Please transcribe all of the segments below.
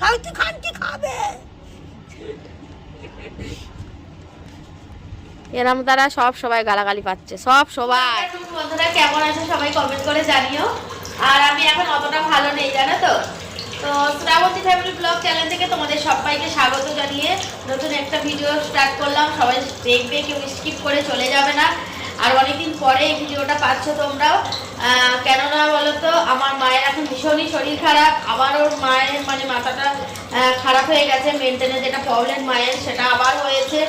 সাবিত্রী খান কি খাবে? এরম দ্বারা সবাই গালাগালি পাচ্ছে, সবাই। বন্ধুরা কেমন আছে সবাই কমেন্ট করে জানিও। আর আমি এখন অতটা ভালো নেই, জানো তো। তো শ্রাবন্তী ফ্যামিলি ব্লগ চ্যানেল থেকে তোমাদের সবাইকে স্বাগত জানিয়ে নতুন একটা ভিডিও স্টার্ট করলাম। সবাই দেখবে, কেউ স্কিপ করে চলে যাবে না। আর অনেকদিন পরে এই ভিডিওটা পাচ্ছ তোমরাও। কেননা বলো তো, আমার মায়ের এখন ভীষণই শরীর খারাপ। আবার ওর মায়ের মানে মাথাটা খারাপ হয়ে গেছে, মেনটেনে যেটা প্রবলেম মায়ের সেটা আবার হয়েছে।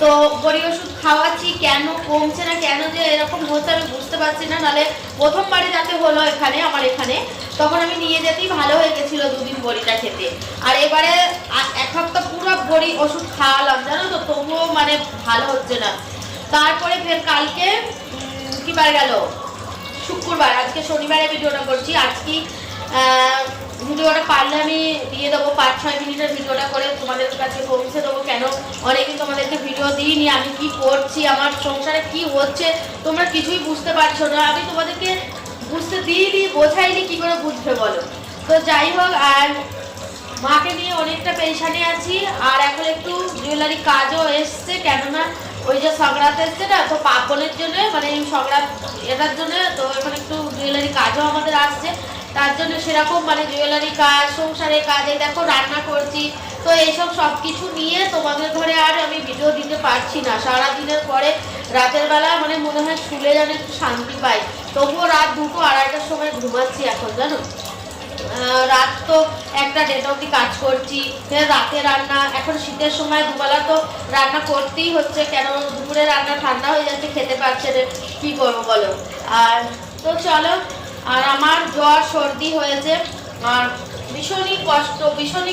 তো বড়ি ওষুধ খাওয়াচ্ছি, কেন কমছে না, কেন যে এরকম হচ্ছে আমি বুঝতে পারছি না। নাহলে প্রথমবারে যাতে হলো এখানে আমার এখানে, তখন আমি নিয়ে যেতেই ভালো হয়ে গেছিলো দুদিন বড়িটা খেতে। আর এবারে এক সপ্তাহ পুরো বড়ি ওষুধ খাওয়ালাম, জানো তো, তবুও মানে ভালো হচ্ছে না। তারপরে ফের কালকে কি বার গেল, শুক্রবার, আজকে শনিবারে ভিডিওটা করছি। আজকে ভিডিওটা পারলে আমি দিয়ে দেবো 5-6 মিনিটের ভিডিওটা করে তোমাদের কাছে পৌঁছে দেবো। কেন অনেকদিন তোমাদেরকে ভিডিও দিইনি, আমি কি করছি, আমার সংসারে কি হচ্ছে তোমরা কিছুই বুঝতে পারছো না। আমি তোমাদেরকে বুঝতে দিইনি, বোঝাইনি, কি করে বুঝবে বলো। তো যাই হোক, আর মাকে নিয়ে অনেকটা পেরেশানি আছি। আর এখন একটু জুয়েলারি কাজও এসছে, কেননা ওই যে সংক্রান্ত এসছে না, তো পাপনের জন্য, মানে সংক্রান্ত এটার জন্য, তো এখন একটু জুয়েলারি কাজও আমাদের আসছে। তার জন্য সেরকম মানে জুয়েলারি কাজ, সংসারের কাজে দেখো রান্না করছি। তো এইসব সব কিছু নিয়ে তোমাদের ঘরে আর আমি ভিডিও দিতে পারছি না। সারাদিনের পরে রাতের বেলা মানে মনে হয় শুলে যেন একটু শান্তি পাই। তবুও রাত 2-2-2:30টার সময় ঘুমাচ্ছি এখন, জানো। রাত তো 1-1:30 অবধি কাজ করছি, ফের রাতে রান্না। এখন শীতের সময় দুবেলা তো রান্না করতেই হচ্ছে, কেন দুপুরে রান্না ঠান্ডা হয়ে যাচ্ছে, খেতে পারছে না, কী করবো বলো। আর তো চলো, আর আমার জ্বর সর্দি হয়েছে, আর ভীষণই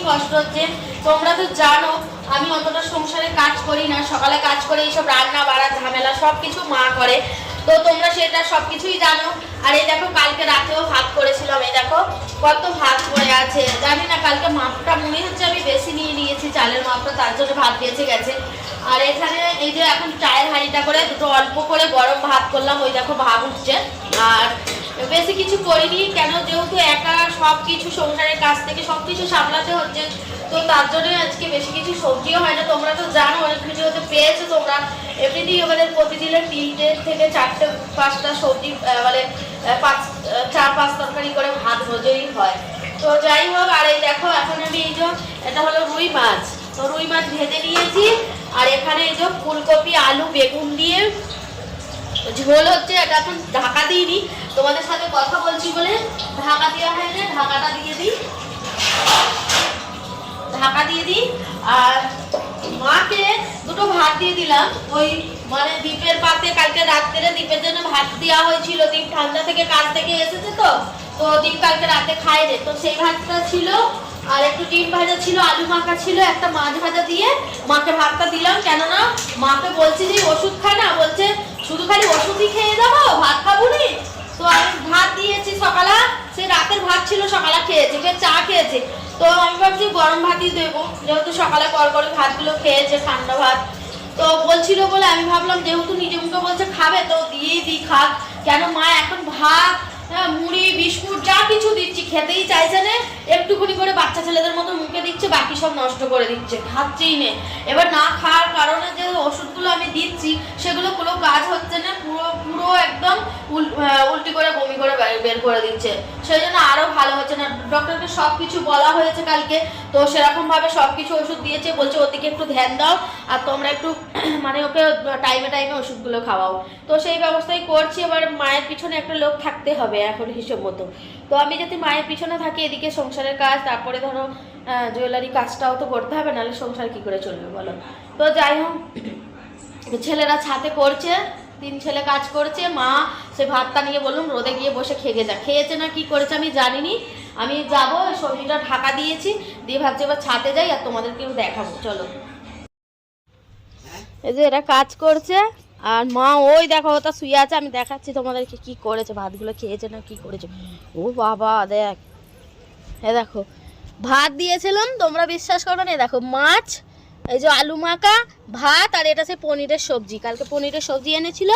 কষ্ট হচ্ছে। তোমরা তো জানো আমি অতটা সংসারে কাজ করি না, সকালে কাজ করে এইসব রান্না বাড়া ঝামেলা সব কিছু মা করে, তো তোমরা সেটা সব কিছুই জানো। আর এই দেখো কালকে রাতেও ভাত করেছিলাম, এই দেখো কত ভাত পড়ে আছে। জানি না, কালকে মাপটা মনে হচ্ছে আমি বেশি নিয়ে নিয়েছি, চালের মাপটা, তার জন্য ভাত বেঁচে গেছে। আর এখানে এই যে এখন চায়ের হাঁড়িটা করে দুটো অল্প করে গরম ভাত করলাম, ওই দেখো ভাত উঠছে। আর বেশি কিছু করিনি, কেন যেহেতু একা সব কিছু সংসারের কাছ থেকে সব কিছু সামলাতে হচ্ছে, তো তার জন্য আজকে বেশি কিছু সবজিও হয় না। তোমরা তো জানো, অনেক ভিডিওতে পেয়েছো তোমরা, এমনিতেই আমাদের প্রতিদিনের 3টে থেকে 4-5টা সবজি, মানে 4-5 তরকারি করে ভাত রোজই হয়। তো যাই হোক, আর এই দেখো এখন আমি এই যে এটা হলো রুই মাছ, তো রুই মাছ ভেজে নিয়েছি। আর এখানে এই যে ফুলকপি, আলু, বেগুন দিয়ে ঝোল হচ্ছে। এটা এখন ঢাকা দিইনি, তোমাদের সাথে কথা বলছি বলে ঢাকা দেওয়া হয়েছে, ঢাকাটা দিয়ে দিই, ঢাকা দিয়ে দিই। আর মাকে দুটো ভাত দিয়ে দিলাম, ওই মানে দ্বীপের পাতে কালকে রাত্রে দ্বীপের জন্য ভাত দেওয়া হয়েছিল। দ্বীপ ঠান্ডা থেকে কাজ থেকে এসেছে, তো দ্বীপ কালকে রাতে খায় রে, তো সেই ভাতটা ছিল। আর একটু ডিম ভাজা ছিল, আলু মাখা ছিল, একটা মাছ ভাজা দিয়ে মাকে ভাতটা দিলাম। কেননা মাকে বলছি যে ওষুধ খায় না, বলছে শুধু খালি ওষুধই খেয়ে যাবো, ভাত খাবো নি। তো আমি ভাত দিয়েছি সকালে, সে রাতের ভাত ছিল সকালে খেয়েছে, ফের চা খেয়েছে। তো আমি ভাবছি গরম ভাতই দেবো, যেহেতু সকালে কড়কড়ে ভাতগুলো খেয়েছে, ঠান্ডা ভাত। তো বলছিল বলে আমি ভাবলাম যেহেতু নিজে মুখে বলছে খাবে, তো দিয়েই দিই, খাক। কেন মা এখন ভাত, মুড়ি, বিস্কুট যা কিছু দিচ্ছি খেতেই চাইছে না, একটুখানি করে বাচ্চা ছেলেদের মতো মুখে দিচ্ছে, বাকি সব নষ্ট করে দিচ্ছে, খাচ্ছেই না। এবার না খাওয়ার কারণে যে ওষুধগুলো আমি দিচ্ছি সেগুলো কোনো কাজ হচ্ছে না, পুরো একদম উল্টি করে বমি করে বের করে দিচ্ছে, সেই জন্য আরও ভালো হচ্ছে না। ডক্টরকে সব কিছু বলা হয়েছে কালকে, তো সেরকমভাবে সব কিছু ওষুধ দিয়েছে, বলছে ওর দিকে একটু ধ্যান দাও, আর তোমরা একটু মানে ওকে টাইমে টাইমে ওষুধগুলো খাওয়াও। তো সেই ব্যবস্থাই করছি। এবার মায়ের পিছনে একটা লোক থাকতে হবে এখন হিসেব মতো। তো আমি যাতে মায়ের পিছনে থাকি, এদিকে সংসারের কাজ, তারপরে ধরো জুয়েলারি কাজটাও তো করতে হবে, নাহলে সংসার কি করে চলবে বলো। তো যাই হোক, ছেলেরা ছাদে করছে, 3 ছেলে কাজ করছে, মা সে ভাতটা নিয়ে বললাম রোদে গিয়ে বসে খেয়েছে না কি করেছে আমি জানিনি। আমি যাবো, সবজিটা ঢাকা দিয়েছি, দিয়ে ভাবছি এবার ছাদে যাই আর তোমাদেরকেও দেখাবো। চলো, এই যে এরা কাজ করছে, আর মা ওই দেখো ওটা শুয়ে আছে, আমি দেখাচ্ছি তোমাদেরকে কি করেছে, ভাতগুলো খেয়েছে না কি করেছে। ও বাবা, দেখ, এ দেখো ভাত দিয়েছিলাম, তোমরা বিশ্বাস করবে না, দেখো মাছ, এই যে আলু মাখা, ভাত, আর এটা সে পনিরের সবজি, কালকে পনিরের সবজি এনেছিল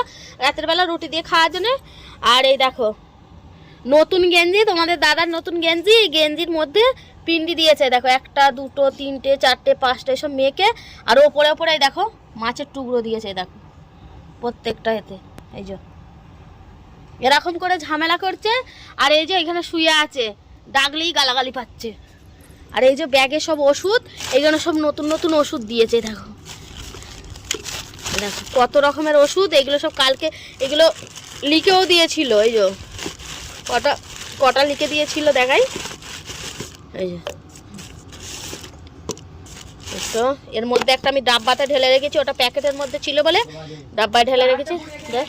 রাতের বেলা রুটি দিয়ে খাওয়ার জন্য। আর এই দেখো নতুন গেঞ্জি, তোমাদের দাদার নতুন গেঞ্জি, এই গেঞ্জির মধ্যে পিন্ডি দিয়েছে দেখো, 1 2 3 4 5 এসব মেখে, আর ওপরে ওপরে দেখো মাছের টুকরো দিয়েছে দেখো প্রত্যেকটা এতে। এই যে এরকম করে ঝামেলা করছে, আর এই যে এখানে শুয়ে আছে, ডাকলেই গালাগালি পাচ্ছে। আর এই যে ব্যাগে সব ওষুধ, এখানে সব নতুন নতুন ওষুধ দিয়েছে দেখো, দেখো কত রকমের ওষুধ। এগুলো সব কালকে এগুলো লিখেও দিয়েছিল, এই যে কটা কটা লিখে দিয়েছিল দেখাই। এই যে তো এর মধ্যে একটা আমি ডাব্বাতে ঢেলে রেখেছি, ওটা প্যাকেটের মধ্যে ছিল বলে ডাব্বায় ঢেলে রেখেছি। দেখ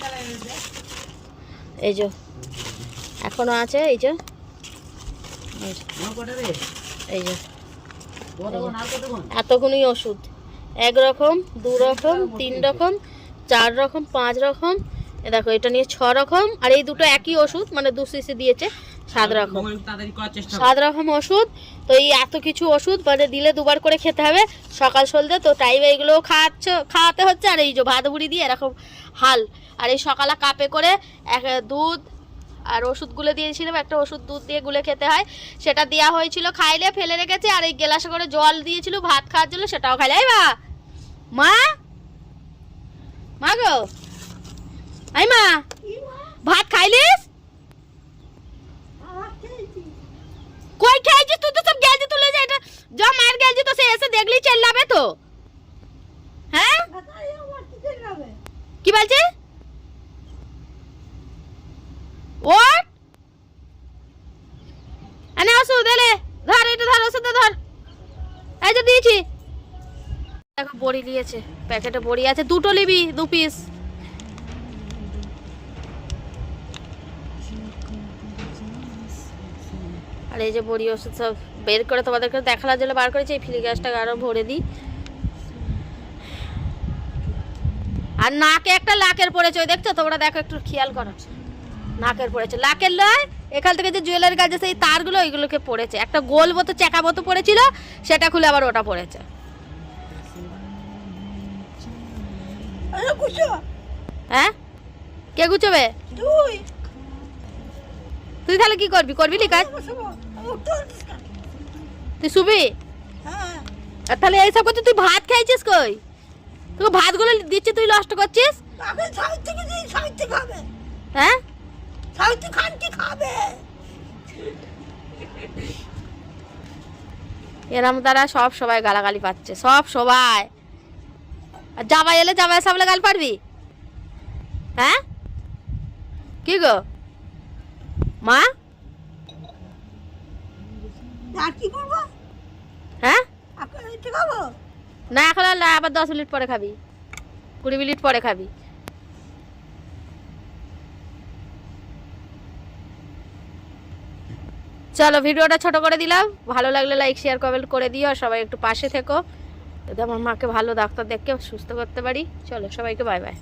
এই যে এখনো আছে, এই যে এই যে এতগুলি ওষুধ, 1 রকম 2 রকম 3 রকম 4 রকম 5 রকম, এ দেখো এটা নিয়ে 6 রকম, আর এই দুটো একই ওষুধ মানে 2 সিসি দিয়েছে, 7 রকম 7 রকম ওষুধ। তো এই এত কিছু ওষুধ মানে দিলে 2 বার করে খেতে হবে সকাল সন্ধ্যে, তো টাইমে এগুলো খাওয়াতে হচ্ছে। আর এই যে ভাত বুড়ি দিয়ে এরকম হাল, আর এই সকালে কাপে করে দুধ আর ওষুধগুলো দিয়েছিলাম, একটা ওষুধ দুধ দিয়ে গুলে খেতে হয়, সেটা দেওয়া হয়েছিল, খাইলে ফেলে রেখেছে। আর এই গ্লাসে করে জল দিয়েছিল ভাত খাওয়ার জন্য, সেটাও খাইলে। এই মা মা গো, এই মা ভাত খাইলিস? কই খাইছিস তুই? তো সব গেলজি তুলে যা, এটা যা মার গেলজি, তো সে এসে দেখলেই চেল্লাবে তো। হ্যাঁ কি বলছে? What? আনে ওষুধ এলে ধর, এটা ধর, ওষুধ ধর, এই যে দিয়েছি দেখো। বড়ি দিয়েছে, প্যাকেটে বড়ি আছে, 2টো নিবি, 2 পিস। আর এই যে বড়ি ওষুধ সব বের করে তোমাদেরকে দেখানোর জন্য বার করেছি। এই ফ্লি গ্যাসটা আরো ভরে দিই। আর নাকে একটা লাকের পড়েছে, ওই দেখছো তোমরা, দেখো একটু খেয়াল করো, নাকের পড়েছে, লাকের নয়, এখান থেকে যে জুয়েলারি কাজে সেই তারগুলো ওইগুলোকে পড়েছে। একটা গোল মতো চেকা মতো পড়েছিল, সেটা খুলে আবার ওটা পড়েছে। হ্যাঁ কে গুছবে? তুই তাহলে কি করবি? করবি নি কাজ? তুই শুবি? আর তাহলে এইসব করছিস? তুই ভাত খাইছিস কই? তোকে ভাতগুলো দিচ্ছি, তুই নষ্ট করছিস। হ্যাঁ এরম দ্বারা সবাই গালাগালি পাচ্ছে, সবাই। আর জামাই এলে জামাই সামলে গাল পারবি? হ্যাঁ কি গো মা? হ্যাঁ না এখন আর আবার 10 মিনিট পরে খাবি, 20 মিনিট পরে খাবি। চলো ভিডিওটা ছোট করে দিলাম, ভালো লাগলে লাইক শেয়ার কমেন্ট করে দিও, আর সবাই একটু পাশে থেকো, যাতে আমার মাকে ভালো ডাক্তার দেখে সুস্থ করতে পারি। চলো সবাইকে বাই বাই।